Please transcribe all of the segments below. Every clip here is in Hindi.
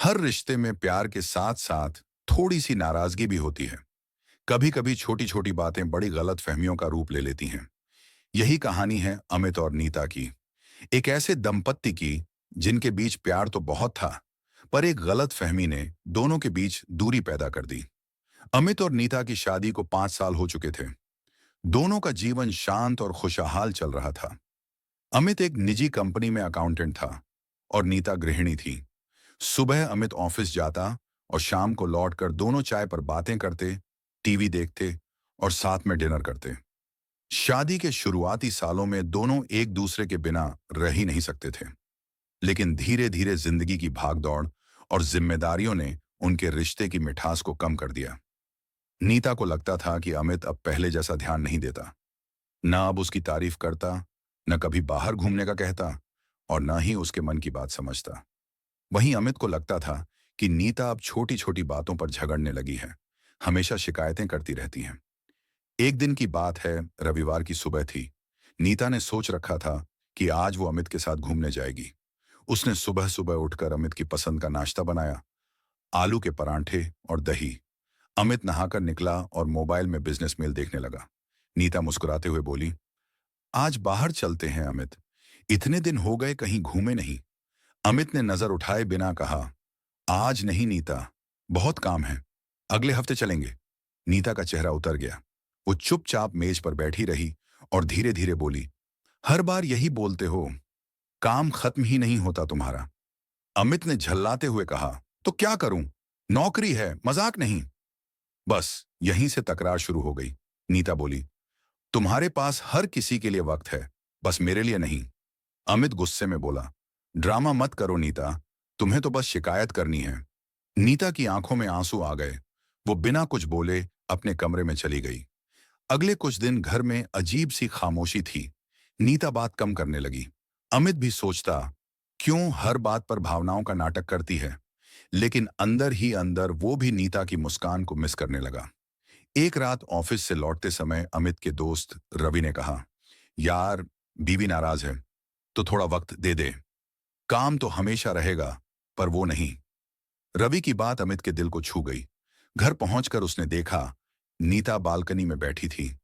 हर रिश्ते में प्यार के साथ साथ थोड़ी सी नाराजगी भी होती है। कभी कभी छोटी छोटी बातें बड़ी गलत फहमियों का रूप ले लेती हैं। यही कहानी है अमित और नीता की, एक ऐसे दंपत्ति की जिनके बीच प्यार तो बहुत था, पर एक गलत फहमी ने दोनों के बीच दूरी पैदा कर दी। अमित और नीता की शादी को 5 साल हो चुके थे। दोनों का जीवन शांत और खुशहाल चल रहा था। अमित एक निजी कंपनी में अकाउंटेंट था और नीता गृहिणी थी। सुबह अमित ऑफिस जाता और शाम को लौटकर दोनों चाय पर बातें करते, टीवी देखते और साथ में डिनर करते। शादी के शुरुआती सालों में दोनों एक दूसरे के बिना रह ही नहीं सकते थे, लेकिन धीरे धीरे जिंदगी की भागदौड़ और जिम्मेदारियों ने उनके रिश्ते की मिठास को कम कर दिया। नीता को लगता था कि अमित अब पहले जैसा ध्यान नहीं देता, न अब उसकी तारीफ करता, न कभी बाहर घूमने का कहता और न ही उसके मन की बात समझता। वहीं अमित को लगता था कि नीता अब छोटी छोटी बातों पर झगड़ने लगी है, हमेशा शिकायतें करती रहती हैं। एक दिन की बात है, रविवार की सुबह थी। नीता ने सोच रखा था कि आज वो अमित के साथ घूमने जाएगी। उसने सुबह सुबह उठकर अमित की पसंद का नाश्ता बनाया, आलू के परांठे और दही। अमित नहाकर निकला और मोबाइल में बिजनेस मेल देखने लगा। नीता मुस्कुराते हुए बोली, आज बाहर चलते हैं अमित, इतने दिन हो गए कहीं घूमे नहीं। अमित ने नजर उठाए बिना कहा, आज नहीं नीता, बहुत काम है, अगले हफ्ते चलेंगे। नीता का चेहरा उतर गया। वो चुपचाप मेज पर बैठी रही और धीरे धीरे बोली, हर बार यही बोलते हो, काम खत्म ही नहीं होता तुम्हारा। अमित ने झल्लाते हुए कहा, तो क्या करूं, नौकरी है, मजाक नहीं। बस यहीं से तकरार शुरू हो गई। नीता बोली, तुम्हारे पास हर किसी के लिए वक्त है, बस मेरे लिए नहीं। अमित गुस्से में बोला, ड्रामा मत करो नीता, तुम्हें तो बस शिकायत करनी है। नीता की आंखों में आंसू आ गए। वो बिना कुछ बोले अपने कमरे में चली गई। अगले कुछ दिन घर में अजीब सी खामोशी थी। नीता बात कम करने लगी। अमित भी सोचता, क्यों हर बात पर भावनाओं का नाटक करती है, लेकिन अंदर ही अंदर वो भी नीता की मुस्कान को मिस करने लगा। एक रात ऑफिस से लौटते समय अमित के दोस्त रवि ने कहा, यार, बीवी नाराज है तो थोड़ा वक्त दे दे, काम तो हमेशा रहेगा पर वो नहीं। रवि की बात अमित के दिल को छू गई। घर पहुंचकर उसने देखा, नीता बालकनी में बैठी थी,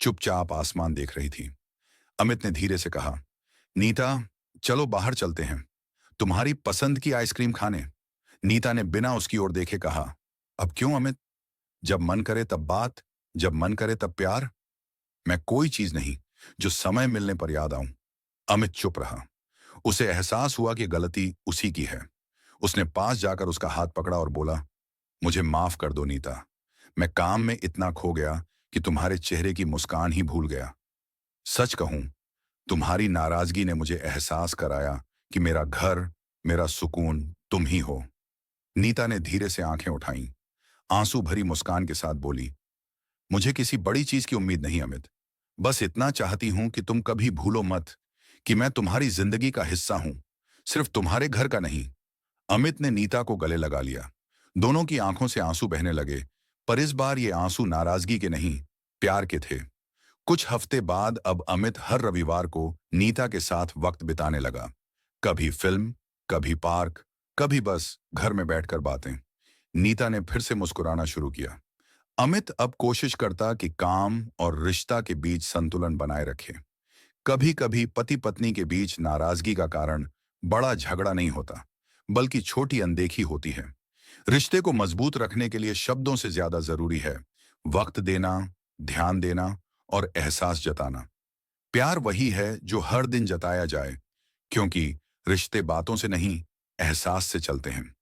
चुपचाप आसमान देख रही थी। अमित ने धीरे से कहा, नीता, चलो बाहर चलते हैं, तुम्हारी पसंद की आइसक्रीम खाने। नीता ने बिना उसकी ओर देखे कहा, अब क्यों अमित, जब मन करे तब बात, जब मन करे तब प्यार। मैं कोई चीज नहीं जो समय मिलने पर याद आऊं। अमित चुप रहा। उसे एहसास हुआ कि गलती उसी की है। उसने पास जाकर उसका हाथ पकड़ा और बोला, मुझे माफ कर दो नीता, मैं काम में इतना खो गया कि तुम्हारे चेहरे की मुस्कान ही भूल गया। सच कहूं, तुम्हारी नाराजगी ने मुझे एहसास कराया कि मेरा घर, मेरा सुकून तुम ही हो। नीता ने धीरे से आंखें उठाईं, आंसू भरी मुस्कान के साथ बोली, मुझे किसी बड़ी चीज की उम्मीद नहीं अमित, बस इतना चाहती हूं कि तुम कभी भूलो मत कि मैं तुम्हारी जिंदगी का हिस्सा हूं, सिर्फ तुम्हारे घर का नहीं। अमित ने नीता को गले लगा लिया। दोनों की आंखों से आंसू बहने लगे, पर इस बार ये आंसू नाराजगी के नहीं, प्यार के थे। कुछ हफ्ते बाद अब अमित हर रविवार को नीता के साथ वक्त बिताने लगा। कभी फिल्म, कभी पार्क, कभी बस घर में बैठकर बातें। नीता ने फिर से मुस्कुराना शुरू किया। अमित अब कोशिश करता कि काम और रिश्ता के बीच संतुलन बनाए रखे। कभी कभी पति पत्नी के बीच नाराजगी का कारण बड़ा झगड़ा नहीं होता, बल्कि छोटी अनदेखी होती है। रिश्ते को मजबूत रखने के लिए शब्दों से ज्यादा जरूरी है वक्त देना, ध्यान देना और एहसास जताना। प्यार वही है जो हर दिन जताया जाए, क्योंकि रिश्ते बातों से नहीं, एहसास से चलते हैं।